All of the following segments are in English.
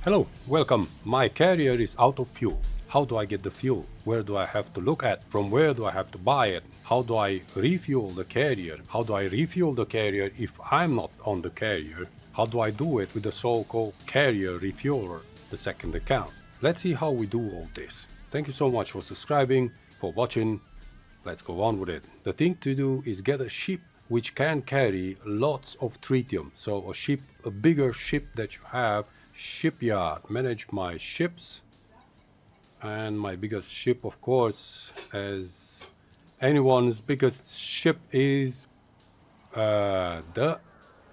Hello, welcome. My carrier is out of fuel. How do I get the fuel? Where do I have to look at? From where do I have to buy it? How do I refuel the carrier? How do I refuel the carrier if I'm not on the carrier? How do I do it with the so-called carrier refueler, the second account? Let's see how we do all this. Thank you so much for subscribing, for watching. Let's go on with it. The thing to do is get a ship which can carry lots of tritium. So a bigger ship that you have. Shipyard, manage my ships, and my biggest ship, of course, as anyone's biggest ship, is the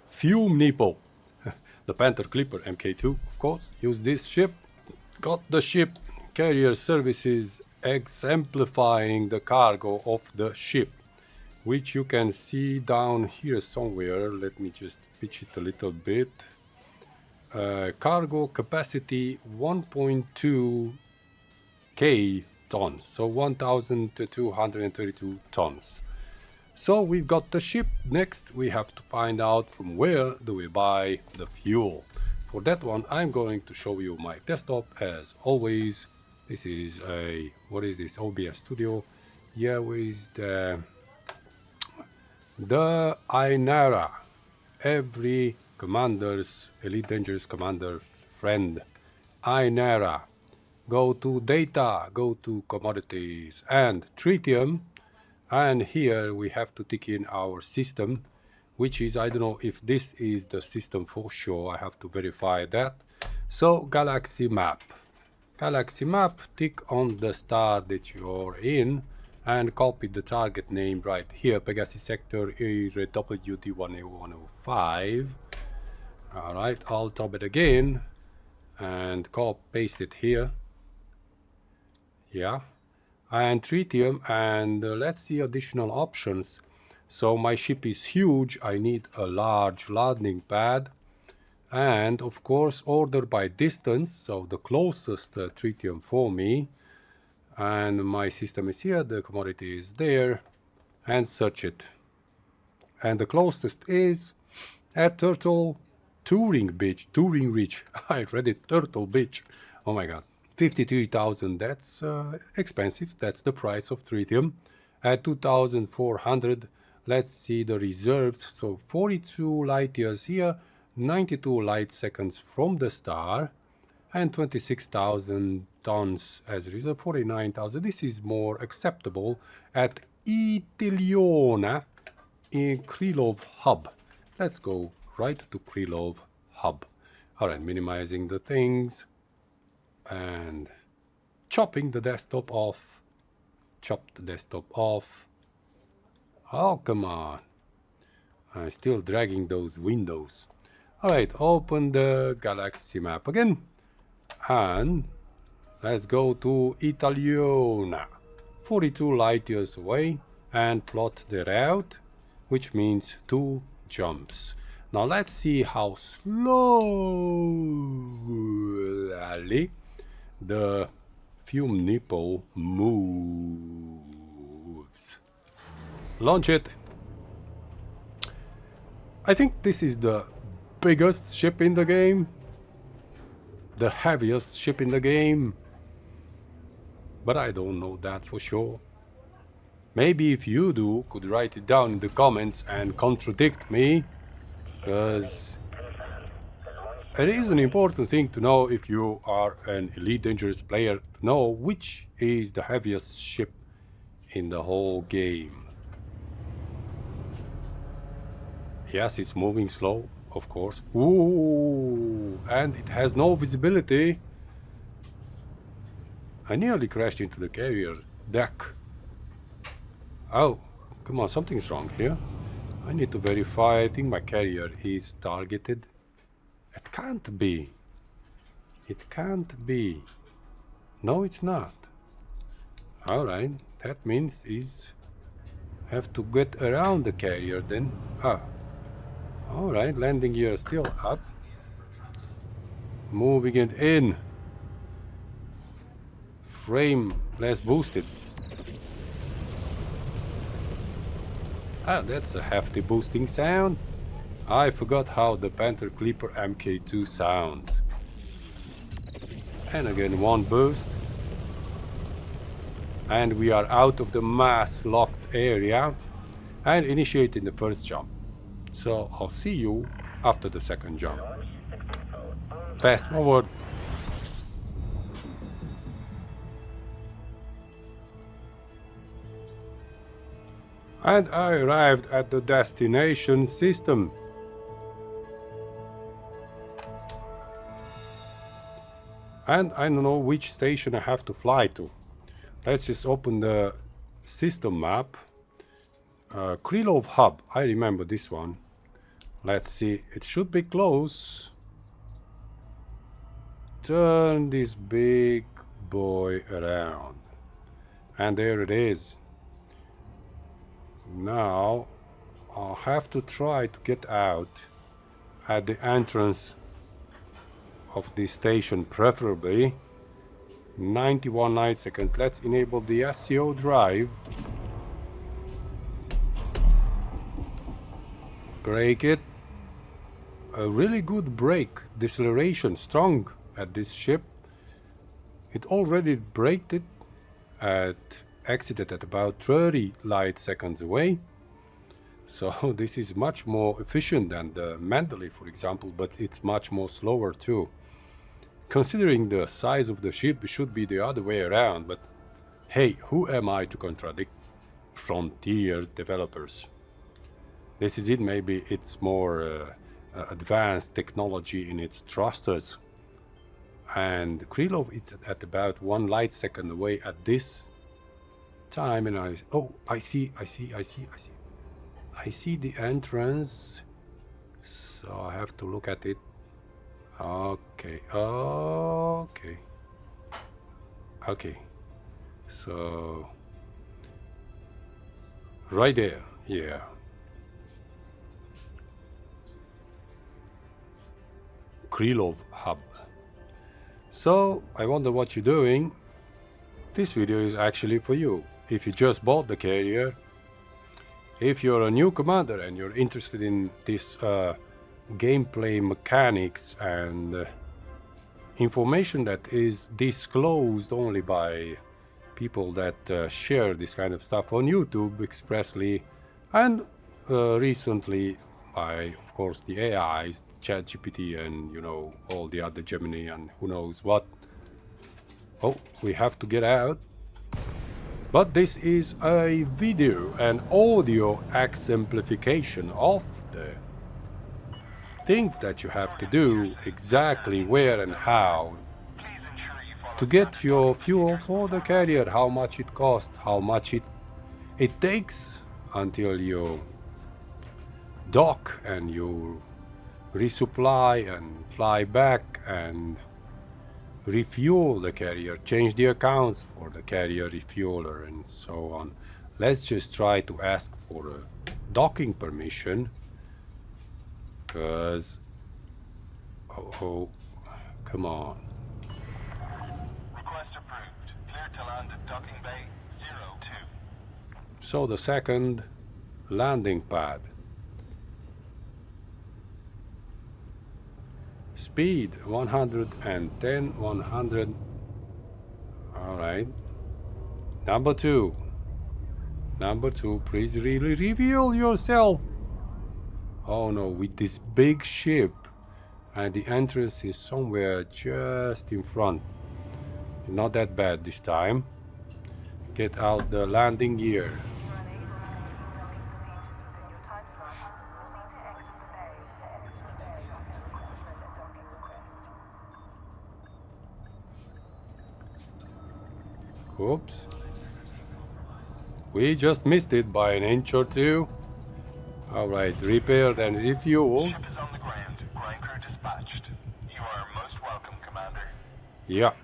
Fume Nipple, the Panther Clipper MK2, of course. Use this ship, got the ship carrier services exemplifying the cargo of the ship, which you can see down here somewhere. Let me just pitch it a little bit. Cargo capacity 1.2k tons, so 1,232 tons. So we've got the ship. Next we have to find out from where do we buy the fuel. For that one I'm going to show you my desktop as always. This is a, what is this, OBS Studio. Yeah, where is the Ainara, every commander's, Elite Dangerous commander's friend, Ainara. Go to data, go to commodities and tritium, and here we have to tick in our system, which is, I don't know if this is the system for sure, I have to verify that. So galaxy map, tick on the star that you're in and copy the target name right here, Pegasus sector WD1A105. Alright, I'll top it again and paste it here. Yeah, and tritium, and let's see additional options. So my ship is huge, I need a large landing pad, and of course order by distance, so the closest tritium for me. And my system is here, the commodity is there, and search it. And the closest is at Turtle Touring Ridge. I read it, Turtle Beach. Oh my god, 53,000, that's expensive. That's the price of tritium. At 2,400, let's see the reserves. So 42 light years here, 92 light seconds from the star, and 26,000 tons as a reserve, 49,000. This is more acceptable at Itiliona in Krylov Hub. Let's go right to Krylov Hub. Alright, minimizing the things and chopping the desktop off. Chop the desktop off. Oh, come on. I'm still dragging those windows. Alright, open the galaxy map again. And let's go to Italiona, 42 light years away, and plot the route, which means 2 jumps. Now let's see how slowly the Fume Nipple moves. Launch it. I think this is the biggest ship in the game, the heaviest ship in the game, but I don't know that for sure. Maybe if you do, could write it down in the comments and contradict me, because it is an important thing to know if you are an Elite Dangerous player, to know which is the heaviest ship in the whole game. Yes, it's moving slow, of course. Ooh, and it has no visibility. I nearly crashed into the carrier deck. Oh, come on, something's wrong here. I need to verify. I think my carrier is targeted. It can't be. It can't be. No, it's not. Alright, that means have to get around the carrier then. Ah. Alright, landing gear still up. Moving it in. Frame less boosted. Ah, that's a hefty boosting sound. I forgot how the Panther Clipper MK2 sounds. And again, one boost. And we are out of the mass locked area and initiating the first jump. So I'll see you after the second jump. Fast forward. And I arrived at the destination system. And I don't know which station I have to fly to. Let's just open the system map. Krylov Hub, I remember this one. Let's see, it should be close. Turn this big boy around. And there it is. Now, I'll have to try to get out at the entrance of this station, preferably. 91 light seconds. Let's enable the SCO drive. Brake it. A really good brake deceleration, strong at this ship. It already braked it at exited at about 30 light seconds away. So this is much more efficient than the Mendeley, for example, but it's much more slower too. Considering the size of the ship, it should be the other way around, but hey, who am I to contradict Frontier developers? This is it, maybe it's more advanced technology in its thrusters. And Krylov is at about 1 light second away at this time, and I see the entrance, so I have to look at it. Okay, so right there, yeah. Krylov Hub. So I wonder what you're doing. This video is actually for you. If you just bought the carrier, if you're a new commander and you're interested in this gameplay mechanics and information that is disclosed only by people that share this kind of stuff on YouTube expressly, and recently by, of course, the AIs, ChatGPT, and you know, all the other Gemini and who knows what. Oh, we have to get out. But this is a video and audio exemplification of the things that you have to do, exactly where and how to get your fuel for the carrier, how much it costs, how much it takes until you dock and you resupply and fly back and refuel the carrier, change the accounts for the carrier refueler and so on. Let's just try to ask for a docking permission, because oh, come on. Request approved. Clear to land at docking bay 02. So the second landing pad. Speed 110, 100. All right. Number two, please really reveal yourself. Oh no, with this big ship, and the entrance is somewhere just in front. It's not that bad this time. Get out the landing gear. Oops. We just missed it by an inch or two. Alright, repaired and refueled. Ship is on the ground. Ground crew dispatched. You are most welcome, Commander. Yeah.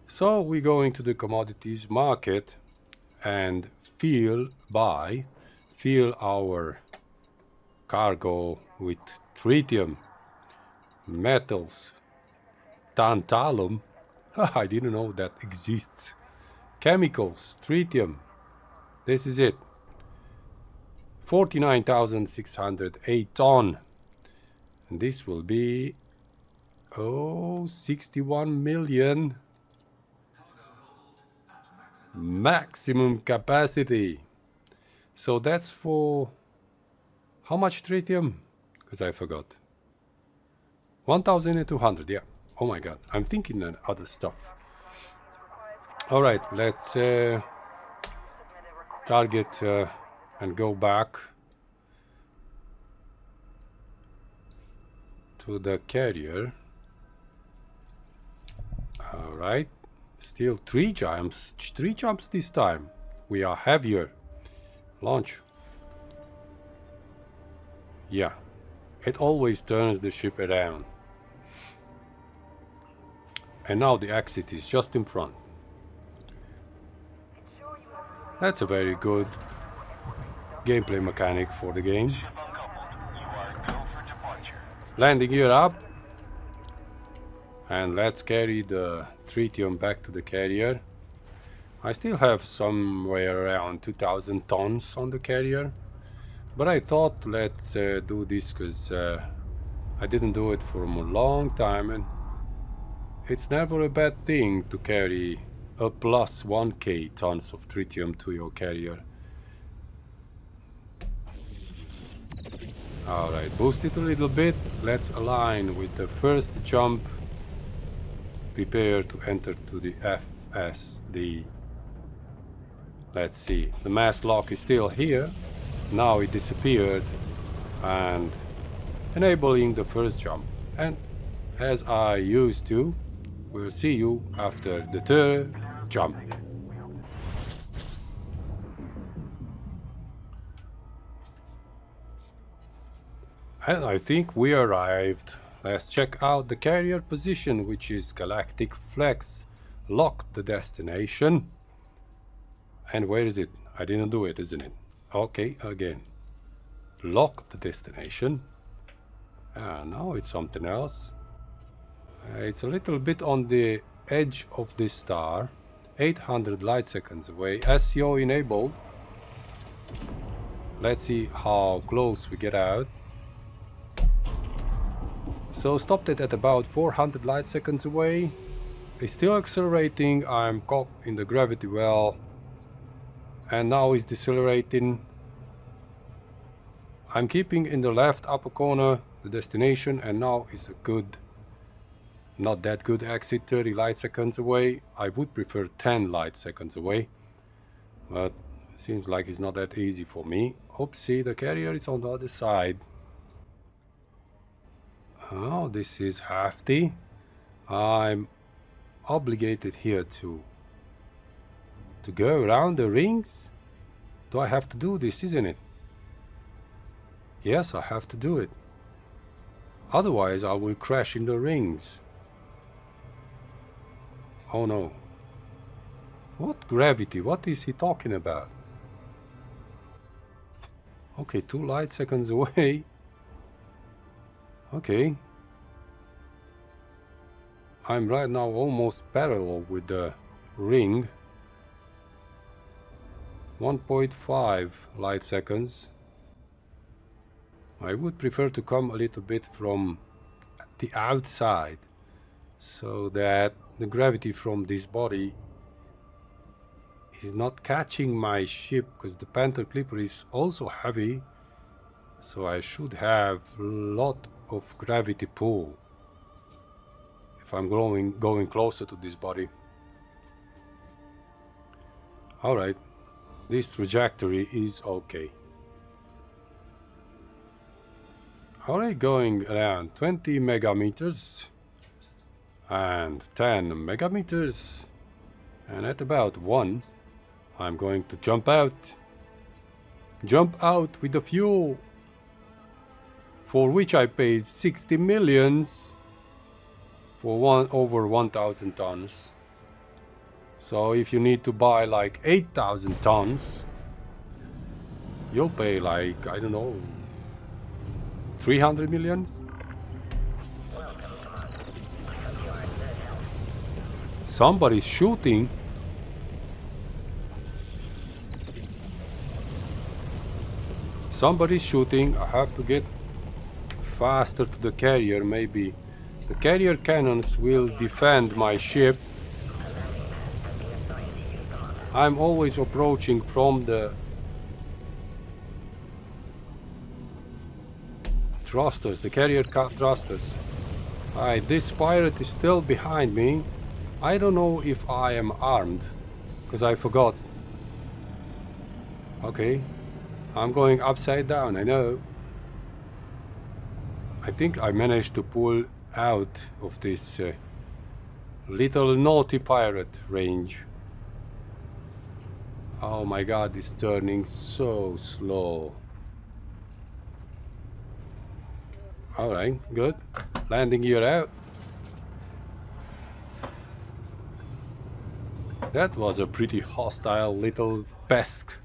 So we go into the commodities market and fill our cargo with tritium, metals, tantalum. I didn't know that exists. Chemicals, tritium. This is it. 49,608 ton. And this will be Oh, 61 million. Maximum capacity. So that's for how much tritium? Because I forgot. 1,200, yeah. Oh my god, I'm thinking of other stuff. Alright, let's target and go back to the carrier. Alright, still 3 jumps. 3 jumps this time. We are heavier. Launch. Yeah, it always turns the ship around. And now the exit is just in front. That's a very good gameplay mechanic for the game. Ship uncoupled. You are go for departure. Landing gear up. And let's carry the tritium back to the carrier. I still have somewhere around 2,000 tons on the carrier. But I thought let's do this because I didn't do it for a long time. And it's never a bad thing to carry a plus 1k tons of tritium to your carrier. Alright, boost it a little bit. Let's align with the first jump. Prepare to enter to the FSD. Let's see. The mass lock is still here. Now it disappeared. And enabling the first jump. And as I used to, we'll see you after the third jump. And I think we arrived. Let's check out the carrier position, which is Galactic Flex. Lock the destination. And where is it? I didn't do it, isn't it? Okay, again. Lock the destination. Now it's something else. It's a little bit on the edge of this star. 800 light seconds away. SEO enabled. Let's see how close we get out. So stopped it at about 400 light seconds away. It's still accelerating. I'm caught in the gravity well. And now it's decelerating. I'm keeping in the left upper corner the destination, and now it's a good, not that good exit, 30 light seconds away. I would prefer 10 light seconds away, but seems like it's not that easy for me. Oopsie, the carrier is on the other side. Oh, this is hefty. I'm obligated here to go around the rings. Do I have to do this, isn't it? Yes, I have to do it. Otherwise, I will crash in the rings. Oh no. What gravity? What is he talking about? Okay, 2 light seconds away. Okay. I'm right now almost parallel with the ring. 1.5 light seconds. I would prefer to come a little bit from the outside so that the gravity from this body is not catching my ship, because the Panther Clipper is also heavy, so I should have a lot of gravity pull if I'm going closer to this body. Alright, this trajectory is okay. Alright, going around 20 megameters and 10 megameters, and at about 1 I'm going to jump out with the fuel, for which I paid 60 millions for over 1,000 tons. So if you need to buy like 8,000 tons, you'll pay like, I don't know, 300 millions? Somebody's shooting. Somebody's shooting. I have to get faster to the carrier. Maybe The carrier cannons will defend my ship. I'm always approaching from the thrusters, the carrier thrusters. Alright, this pirate is still behind me. I don't know if I am armed, because I forgot. Okay, I'm going upside down, I know. I think I managed to pull out of this little naughty pirate range. Oh my god, it's turning so slow. Alright, good. Landing gear out. That was a pretty hostile little pest.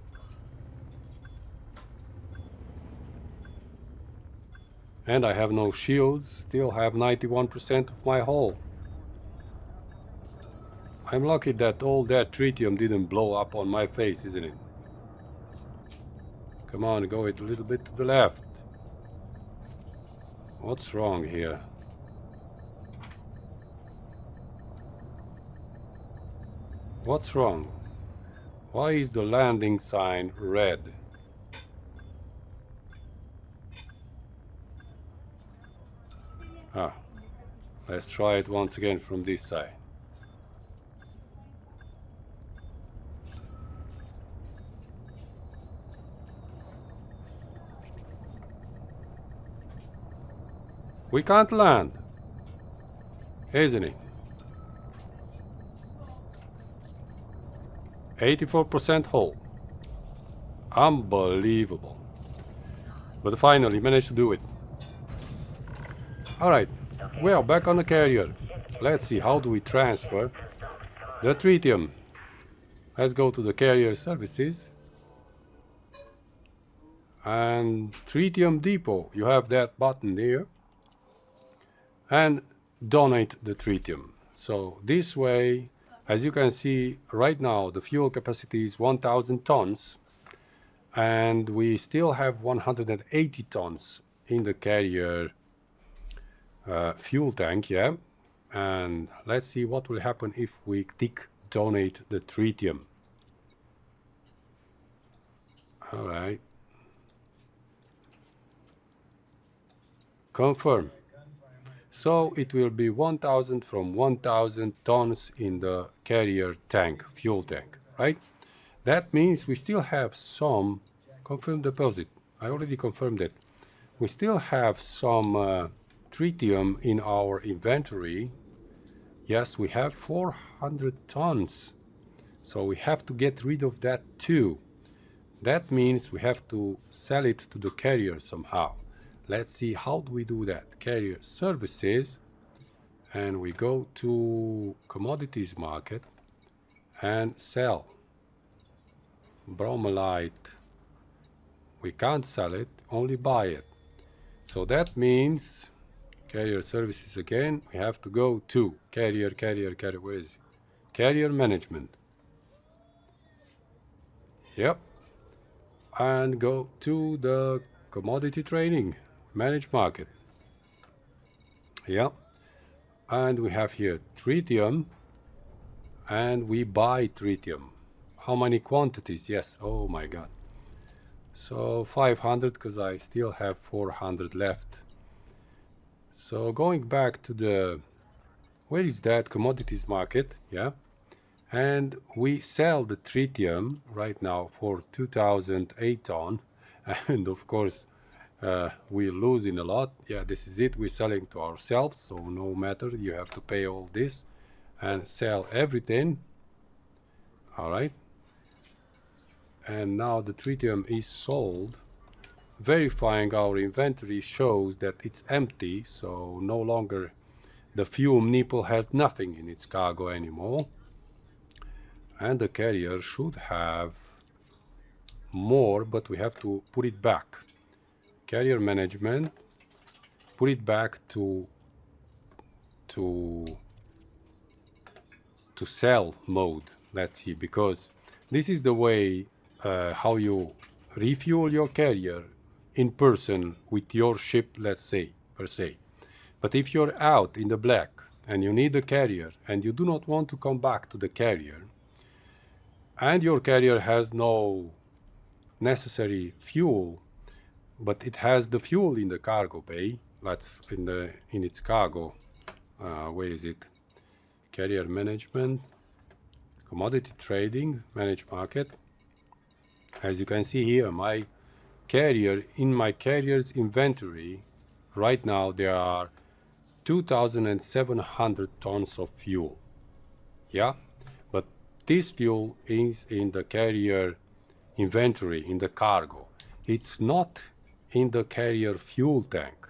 And I have no shields, still have 91% of my hull. I'm lucky that all that tritium didn't blow up on my face, isn't it? Come on, go it a little bit to the left. What's wrong here? What's wrong? Why is the landing sign red? Ah, let's try it once again from this side. We can't land, isn't it? 84% hull. Unbelievable. But finally managed to do it. Alright, we are back on the carrier. Let's see, how do we transfer the tritium? Let's go to the carrier services. And tritium depot, you have that button there. And donate the tritium. So this way, as you can see right now, the fuel capacity is 1000 tons. And we still have 180 tons in the carrier fuel tank, yeah. And let's see what will happen if we tick donate the tritium. All right. Confirm. So it will be 1000 from 1000 tons in the carrier tank, fuel tank, right? That means we still have some confirm deposit. I already confirmed that. We still have some tritium in our inventory. Yes, we have 400 tons. So we have to get rid of that too. That means we have to sell it to the carrier somehow. Let's see, how do we do that? Carrier services, and we go to commodities market and sell. Bromelite, we can't sell it, only buy it. So that means carrier services again, we have to go to carrier, where is it? Carrier management. Yep. And go to the commodity trading. Manage market. Yeah. And we have here tritium. And we buy tritium. How many quantities? Yes. Oh my god. So 500 because I still have 400 left. So going back to the... Where is that? Commodities market. Yeah. And we sell the tritium right now for 2008 ton. And of course... we're losing a lot. Yeah, this is it. We're selling to ourselves, so no matter, you have to pay all this and sell everything. All right. And now the tritium is sold. Verifying our inventory shows that it's empty, so no longer the fume nipple has nothing in its cargo anymore. And the carrier should have more, but we have to put it back. Carrier management, put it back to sell mode. Let's see, because this is the way how you refuel your carrier in person with your ship, let's say, per se. But if you're out in the black and you need a carrier and you do not want to come back to the carrier, and your carrier has no necessary fuel, but it has the fuel in the cargo bay, that's in its cargo, where is it? Carrier management, commodity trading, manage market. As you can see here, my carrier, in my carrier's inventory, right now there are 2,700 tons of fuel. Yeah, but this fuel is in the carrier inventory, in the cargo. It's not in the carrier fuel tank.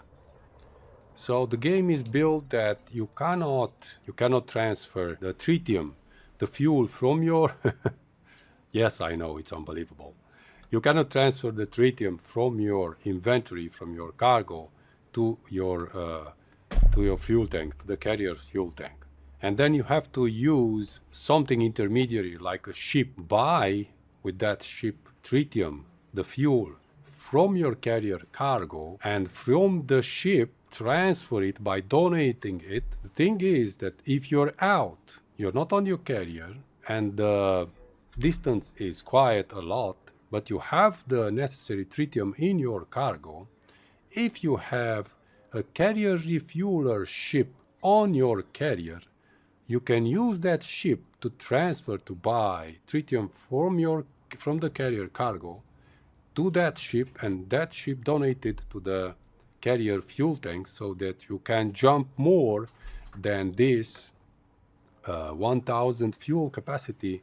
So the game is built that you cannot transfer the tritium, the fuel from your yes, I know, it's unbelievable. You cannot transfer the tritium from your inventory, from your cargo, to your fuel tank, to the carrier fuel tank. And then you have to use something intermediary, like a ship, buy with that ship tritium, the fuel, from your carrier cargo, and from the ship transfer it by donating it. The thing is that if you're out, you're not on your carrier, and the distance is quite a lot, but you have the necessary tritium in your cargo, if you have a carrier refueler ship on your carrier, you can use that ship to transfer, to buy tritium from the carrier cargo to that ship, and that ship donated to the carrier fuel tank, so that you can jump more than this 1,000 fuel capacity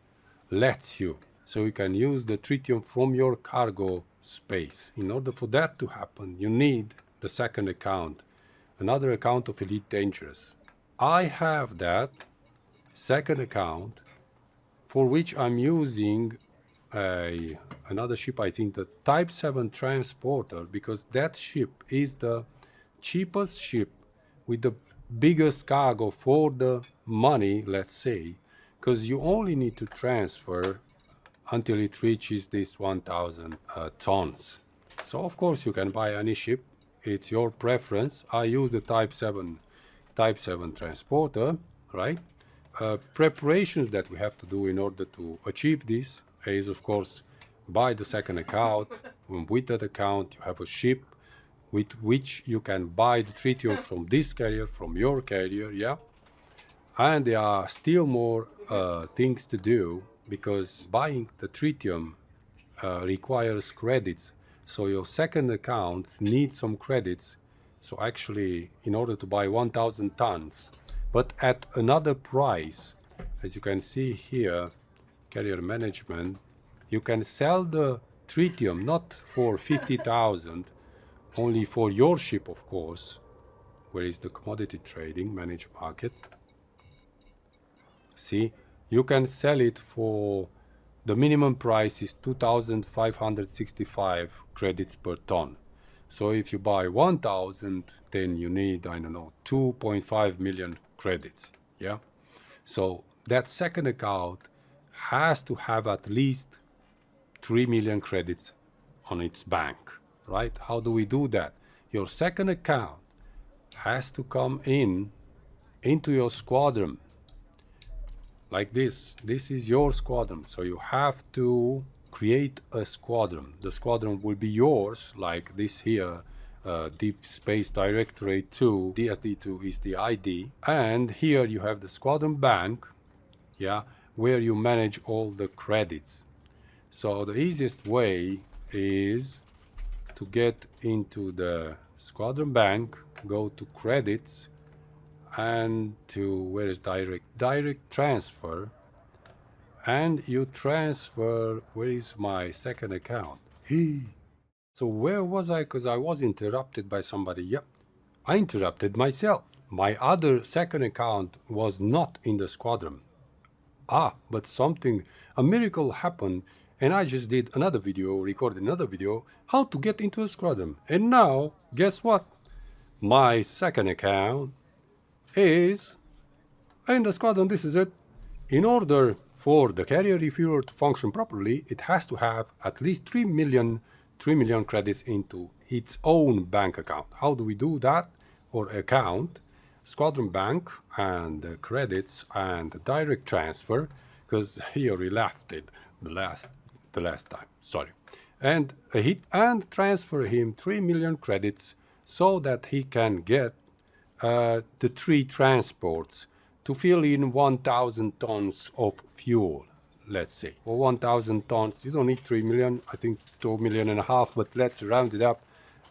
lets you. So you can use the tritium from your cargo space. In order for that to happen, you need the second account, another account of Elite Dangerous. I have that second account, for which I'm using another ship, I think the Type 7 transporter, because that ship is the cheapest ship with the biggest cargo for the money, let's say, because you only need to transfer until it reaches this 1,000 tons. So of course you can buy any ship, it's your preference. I use the Type 7 transporter, right? Preparations that we have to do in order to achieve this is, of course, buy the second account. With that account you have a ship with which you can buy the tritium from this carrier, from your carrier, yeah? And there are still more things to do, because buying the tritium requires credits. So your second account needs some credits. So actually, in order to buy 1,000 tons, but at another price, as you can see here, carrier management, you can sell the tritium not for 50,000, only for your ship, of course. Where is the commodity trading, manage market? See, you can sell it for, the minimum price is 2,565 credits per ton. So if you buy 1,000, then you need, I don't know, 2.5 million credits, yeah? So that second account has to have at least 3 million credits on its bank, right? How do we do that? Your second account has to come into your squadron like this. This is your squadron, so you have to create a squadron. The squadron will be yours, like this here, Deep Space Directorate 2, DSD2 is the ID, and here you have the squadron bank, yeah, where you manage all the credits. So the easiest way is to get into the squadron bank, go to credits, and to, where is direct transfer, and you transfer, where is my second account? So where was I? Because I was interrupted by somebody. Yep, I interrupted myself. My other second account was not in the squadron. But a miracle happened, and I just did another video, recorded another video, how to get into a squadron. And now, guess what? My second account is in the squadron. This is it. In order for the carrier refueler to function properly, it has to have at least 3 million credits into its own bank account. How do we do that? or account, Squadron Bank, and credits, and direct transfer, because he already left it the last time. Sorry, and hit and transfer him 3 million credits so that he can get the 3 transports to fill in 1,000 tons of fuel. Let's say for 1,000 tons, you don't need 3 million. I think 2.5 million, but let's round it up.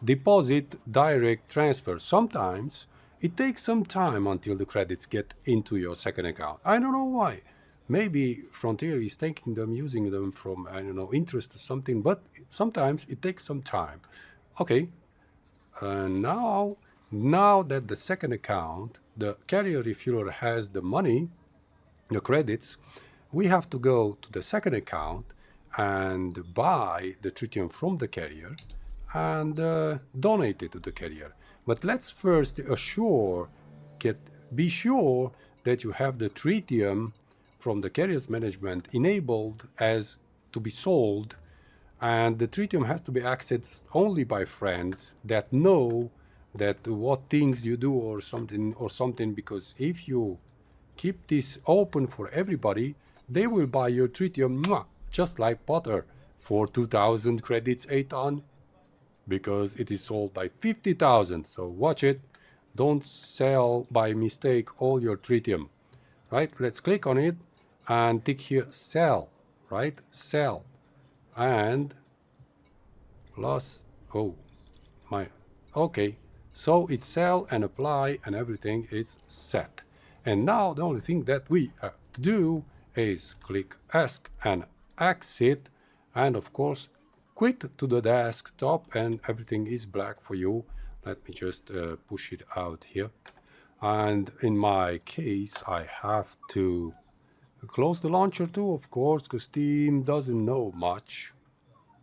Deposit, direct transfer. Sometimes it takes some time until the credits get into your second account. I don't know why. Maybe Frontier is taking them, using them from, I don't know, interest or something, but sometimes it takes some time. Okay, now that the second account, the carrier refueler, has the money, the credits, we have to go to the second account and buy the tritium from the carrier and donate it to the carrier. But let's first be sure that you have the tritium from the carrier's management enabled as to be sold, and the tritium has to be accessed only by friends that know that what things you do or something, because if you keep this open for everybody, they will buy your tritium just like butter for 2,000 credits a ton, because it is sold by 50,000. So watch it. Don't sell by mistake all your tritium. Right? Let's click on it and tick here sell. Right? Sell. And plus, okay. So it's sell and apply and everything is set. And now the only thing that we have to do is click ask and exit, and of course quit to the desktop, and everything is black for you. Let me just push it out here. And in my case, I have to close the launcher too, of course, because Steam doesn't know much.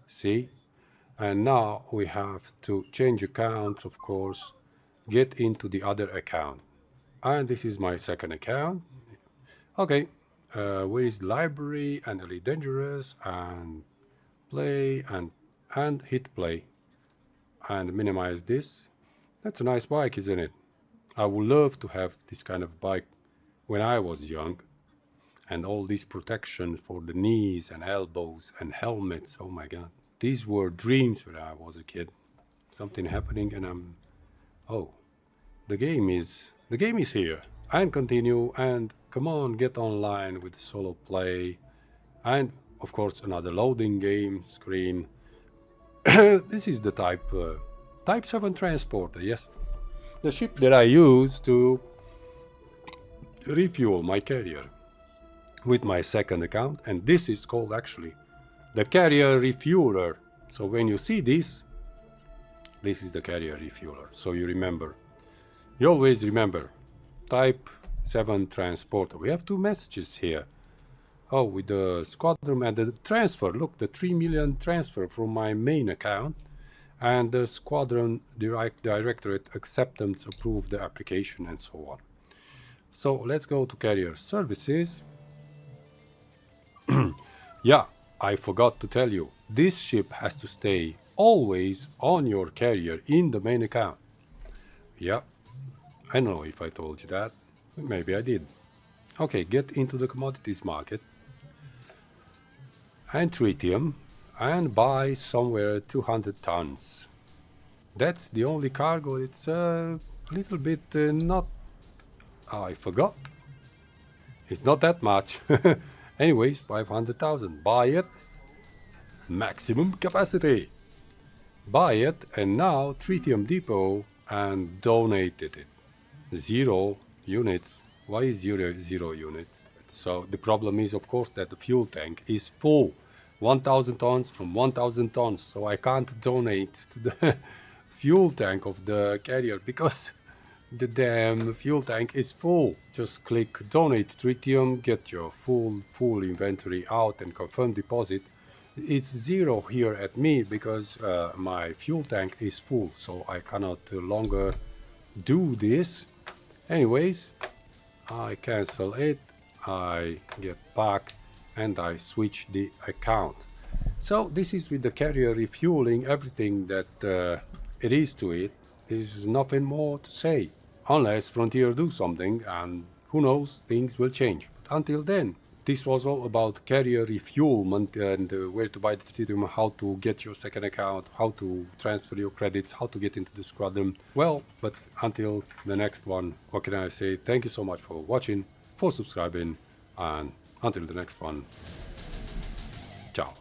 See? And now we have to change accounts, of course, get into the other account. And this is my second account. Okay, where is library and Elite Dangerous and play and hit play and minimize this. That's a nice bike, isn't it? I would love to have this kind of bike when I was young, and all this protection for the knees and elbows and helmets. Oh my god, these were dreams when I was a kid. Something happening and the game is here. And continue, and come on, get online with solo play, and of course another loading game screen. This is the Type 7 transporter, yes. The ship that I use to refuel my carrier with my second account, and this is called actually the carrier refueler. So when you see this is the carrier refueler. So you always remember, Type 7 transporter. We have 2 messages here. Oh, with the squadron and the transfer. Look, the 3 million transfer from my main account, and the squadron directorate acceptance approved the application and so on. So let's go to carrier services. Yeah, I forgot to tell you, this ship has to stay always on your carrier in the main account. Yeah, I don't know if I told you that. Maybe I did. Okay, get into the commodities market and tritium and buy somewhere 200 tons. That's the only cargo. It's a little bit not... I forgot. It's not that much. Anyways, 500,000. Buy it. Maximum capacity. Buy it, and now tritium depot, and donated it. 0 units. Why is 0 units? So the problem is, of course, that the fuel tank is full. 1,000 tons from 1,000 tons. So I can't donate to the fuel tank of the carrier because the damn fuel tank is full. Just click donate tritium, get your full inventory out and confirm deposit. It's 0 here at me because my fuel tank is full, so I cannot longer do this. Anyways, I cancel it, I get back, and I switch the account. So this is with the carrier refueling, everything that it is to it. there's nothing more to say. Unless Frontier do something, and who knows, things will change. But until then, this was all about carrier refuelment and where to buy the Tritium, how to get your second account, how to transfer your credits, how to get into the squadron. Well, but until the next one, what can I say? Thank you so much for watching, for subscribing, and until the next one, ciao.